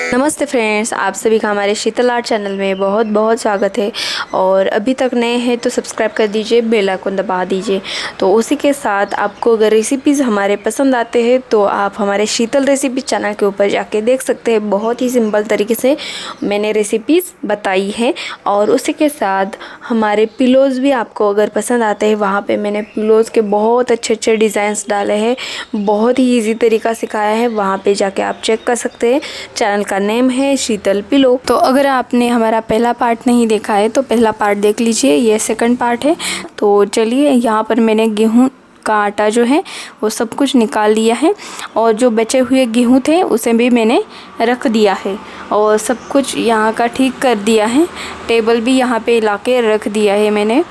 नमस्ते फ्रेंड्स, आप सभी का हमारे शीतल आर्ट चैनल में बहुत बहुत स्वागत है। और अभी तक नए हैं तो सब्सक्राइब कर दीजिए, बेल आइकन दबा दीजिए। तो उसी के साथ आपको अगर रेसिपीज़ हमारे पसंद आते हैं तो आप हमारे शीतल रेसिपी चैनल के ऊपर जाके देख सकते हैं। बहुत ही सिंपल तरीके से मैंने रेसिपीज़ बताई है। और उसी के साथ हमारे पिलोज़ भी आपको अगर पसंद आते हैं, वहाँ पर मैंने पिलोज़ के बहुत अच्छे अच्छे डिज़ाइंस डाले हैं। बहुत ही ईजी तरीका सिखाया है, वहाँ पर जाके आप चेक कर सकते हैं। चैनल का नेम है शीतल पिलो। तो अगर आपने हमारा पहला पार्ट नहीं देखा है तो पहला पार्ट देख लीजिए, ये सेकंड पार्ट है। तो चलिए, यहाँ पर मैंने गेहूं का आटा जो है वो सब कुछ निकाल लिया है। और जो बचे हुए गेहूं थे उसे भी मैंने रख दिया है और सब कुछ यहाँ का ठीक कर दिया है। टेबल भी यहाँ पे ला के रख दिया है मैंने।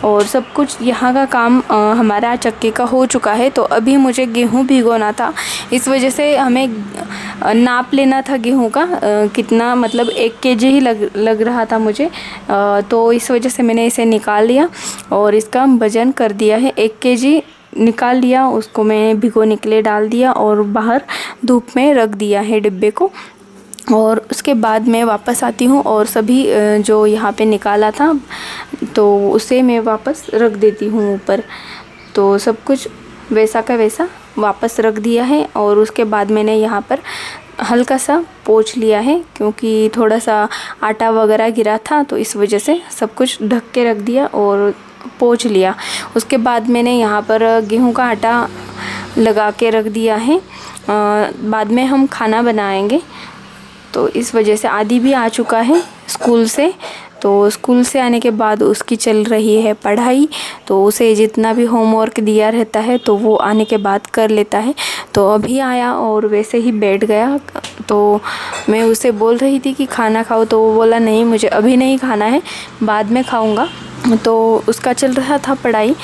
और सब कुछ यहाँ का काम हमारा चक्की का हो चुका है। तो अभी मुझे गेहूं भिगोना था, इस वजह से हमें नाप लेना था गेहूं का कितना, मतलब 1 केजी ही लग रहा था मुझे। तो इस वजह से मैंने इसे निकाल लिया और इसका वज़न कर दिया है। 1 केजी निकाल लिया, उसको मैंने भिगोने के लिए डाल दिया और बाहर धूप में रख दिया है डिब्बे को। और उसके बाद मैं वापस आती हूँ और सभी जो यहाँ पे निकाला था तो उसे मैं वापस रख देती हूँ ऊपर। तो सब कुछ वैसा का वैसा वापस रख दिया है। और उसके बाद मैंने यहाँ पर हल्का सा पोंछ लिया है, क्योंकि थोड़ा सा आटा वगैरह गिरा था तो इस वजह से सब कुछ ढक के रख दिया और पोंछ लिया। उसके बाद मैंने यहाँ पर गेहूं का आटा लगा के रख दिया है। बाद में हम खाना बनाएंगे, तो इस वजह से आदि भी आ चुका है स्कूल से। तो स्कूल से आने के बाद उसकी चल रही है पढ़ाई, तो उसे जितना भी होमवर्क दिया रहता है तो वो आने के बाद कर लेता है। तो अभी आया और वैसे ही बैठ गया। तो मैं उसे बोल रही थी कि खाना खाओ, तो वो बोला नहीं मुझे अभी नहीं खाना है, बाद में खाऊंगा। तो उसका चल रहा था पढ़ाई।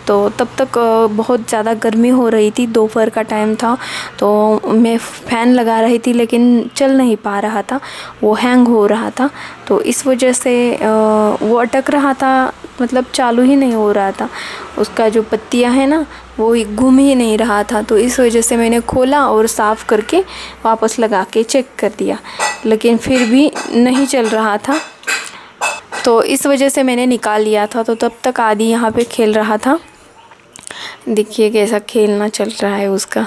तो तब तक बहुत ज़्यादा गर्मी हो रही थी, दोपहर का टाइम था। तो मैं फ़ैन लगा रही थी लेकिन चल नहीं पा रहा था, वो हैंग हो रहा था। तो इस वजह से वो अटक रहा था, मतलब चालू ही नहीं हो रहा था। उसका जो पत्तियां है ना वो घूम ही नहीं रहा था। तो इस वजह से मैंने खोला और साफ़ करके वापस लगा के चेक कर दिया, लेकिन फिर भी नहीं चल रहा था। तो इस वजह से मैंने निकाल लिया था। तो तब तक आदि यहाँ पे खेल रहा था। देखिए कैसा खेलना चल रहा है उसका,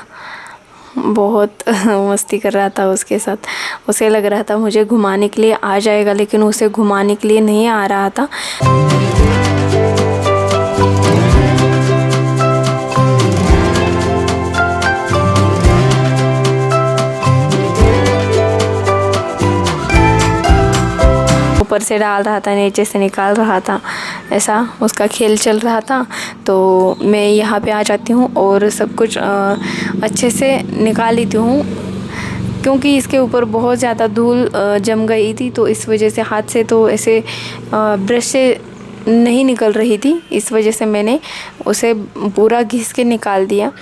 बहुत मस्ती कर रहा था उसके साथ। उसे लग रहा था मुझे घुमाने के लिए आ जाएगा, लेकिन उसे घुमाने के लिए नहीं आ रहा था। ऊपर से डाल रहा था, नीचे से निकाल रहा था, ऐसा उसका खेल चल रहा था। तो मैं यहाँ पे आ जाती हूँ और सब कुछ अच्छे से निकाल लेती हूँ, क्योंकि इसके ऊपर बहुत ज़्यादा धूल जम गई थी। तो इस वजह से हाथ से तो ऐसे ब्रश से नहीं निकल रही थी, इस वजह से मैंने उसे पूरा घिस के निकाल दिया।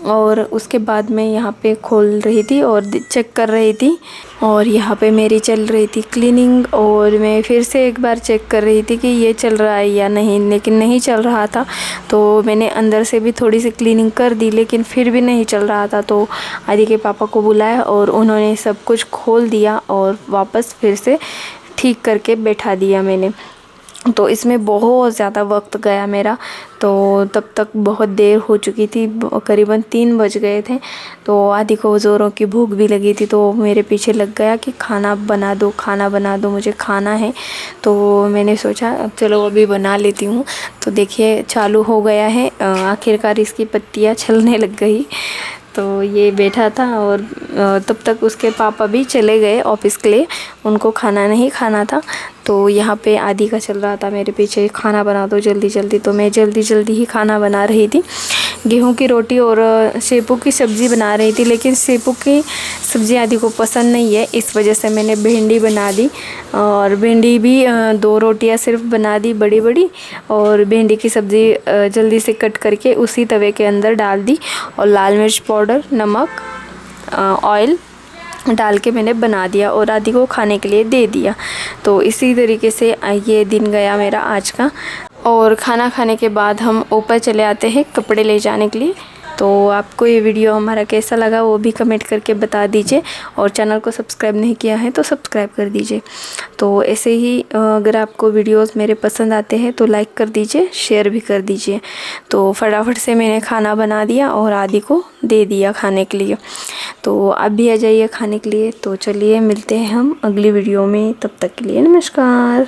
और उसके बाद मैं यहाँ पे खोल रही थी और चेक कर रही थी। और यहाँ पे मेरी चल रही थी क्लीनिंग, और मैं फिर से एक बार चेक कर रही थी कि ये चल रहा है या नहीं, लेकिन नहीं चल रहा था। तो मैंने अंदर से भी थोड़ी सी क्लीनिंग कर दी, लेकिन फिर भी नहीं चल रहा था। तो आदि के पापा को बुलाया और उन्होंने सब कुछ खोल दिया और वापस फिर से ठीक करके बैठा दिया मैंने। तो इसमें बहुत ज़्यादा वक्त गया मेरा। तो तब तक बहुत देर हो चुकी थी, करीबन 3 बज गए थे। तो आदि को ज़ोरों की भूख भी लगी थी, तो मेरे पीछे लग गया कि खाना बना दो, खाना बना दो, मुझे खाना है। तो मैंने सोचा चलो अभी बना लेती हूँ। तो देखिए चालू हो गया है, आखिरकार इसकी पत्तियाँ छलने लग गई। तो ये बैठा था और तब तक उसके पापा भी चले गए ऑफिस के लिए, उनको खाना नहीं खाना था। तो यहाँ पे आदि का चल रहा था मेरे पीछे, खाना बना दो जल्दी जल्दी। तो मैं जल्दी जल्दी ही खाना बना रही थी, गेहूं की रोटी और सेपू की सब्ज़ी बना रही थी। लेकिन सेपू की सब्ज़ी आदि को पसंद नहीं है, इस वजह से मैंने भिंडी बना दी। और भिंडी भी 2 रोटियां सिर्फ बना दी बड़ी बड़ी, और भिंडी की सब्ज़ी जल्दी से कट करके उसी तवे के अंदर डाल दी, और लाल मिर्च पाउडर, नमक, ऑयल डाल के मैंने बना दिया और आदि को खाने के लिए दे दिया। तो इसी तरीके से ये दिन गया मेरा आज का। और खाना खाने के बाद हम ऊपर चले आते हैं कपड़े ले जाने के लिए। तो आपको ये वीडियो हमारा कैसा लगा वो भी कमेंट करके बता दीजिए, और चैनल को सब्सक्राइब नहीं किया है तो सब्सक्राइब कर दीजिए। तो ऐसे ही अगर आपको वीडियोस मेरे पसंद आते हैं तो लाइक कर दीजिए, शेयर भी कर दीजिए। तो फटाफट से मैंने खाना बना दिया और आदि को दे दिया खाने के लिए। तो आप भी आ जाइए खाने के लिए। तो चलिए मिलते हैं हम अगली वीडियो में, तब तक के लिए नमस्कार।